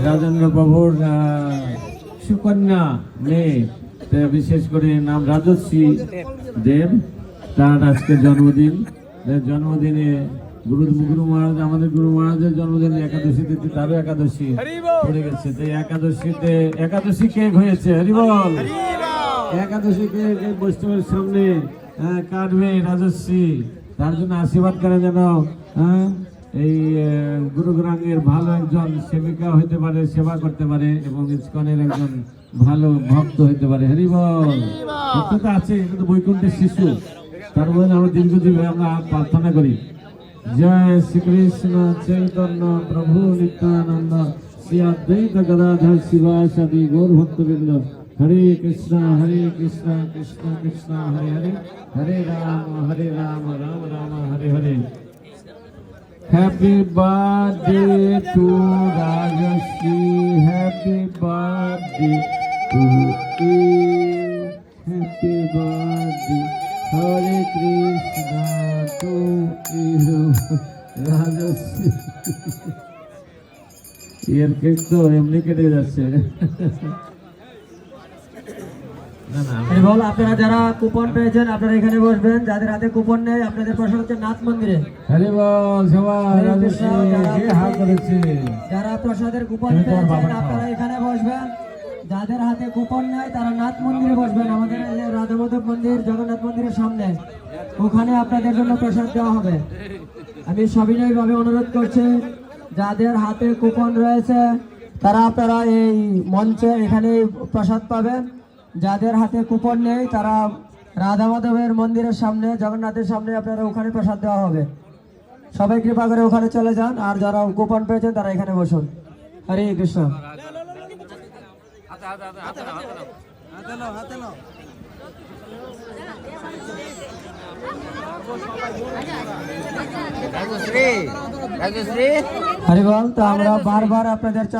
রাজেন্দ্র প্রভুর সুকন্যা মেয়ে, বিশেষ করে নাম রাজশ্রী দেব, তার আজকে জন্মদিন। জন্মদিনে গুরু মহারাজ, আমাদের গুরু মহারাজের জন্মদিন একাদশী তিথি, তারও একাদশী পড়ে গেছে। তো একাদশী কেক হয়েছে, হরিবল। একাদশী কেক বৈষ্ণবের সামনে কাটবে রাজশ্রী, তার জন্য আশীর্বাদ করে যেন এই গুরুগ্রামের ভালো একজন সেবিকা হইতে পারে, সেবা করতে পারে এবং ইসকনের একজন ভালো ভক্ত হইতে পারে। হরিবল। ভক্ত তো আছে, কিন্তু বৈকুণ্ঠের শিশু, তার মধ্যে আমরা দীর্ঘজীবী আমরা প্রার্থনা করি। জয় শ্রীকৃষ্ণ চৈতন্য প্রভু নিত্যানন্দ শ্রী অদ্বৈত গদাধর শিবাসাদি গৌর ভক্তবৃন্দ। হরে কৃষ্ণ কৃষ্ণ কৃষ্ণ হরে হরে, হরে Ram Ram Ram Hare Hare. Happy birthday to Rajashri, happy birthday to you, happy birthday, Hare Krishna to you, Rajashri. এর কেক তো এমনি কেটে যাচ্ছে। আপনারা যারা কুপন পেয়েছেন আপনারা এখানে বসবেন, যাদের হাতে কুপন নেই আপনাদের প্রশ্ন হচ্ছে নাথ মন্দিরে। যারা প্রসাদের কুপন পেয়েছেন আপনারা এখানে বসবেন, যাদের হাতে কুপন নেই তারা নাথ মন্দিরে বসবেন। আমাদের রাধা মাধব মন্দির জগন্নাথ মন্দিরের সামনে, ওখানে আপনাদের জন্য প্রসাদ দেওয়া হবে। আমি সবিনয়ভাবে অনুরোধ করছি, যাদের হাতে কুপন রয়েছে তারা আপনারা এই মঞ্চে এখানে প্রসাদ পাবেন। যাদের হাতে কুপন নেই তারা রাধা মাধবের মন্দিরের সামনে, জগন্নাথের সামনে আপনারা ওখানে প্রসাদ দেওয়া হবে। সবাই কৃপা করে ওখানে চলে যান, আর যারা কুপন পেয়েছেন তারা এখানে বসুন। হরে কৃষ্ণ। হরি বল। তো আমরা বারবার আপনাদের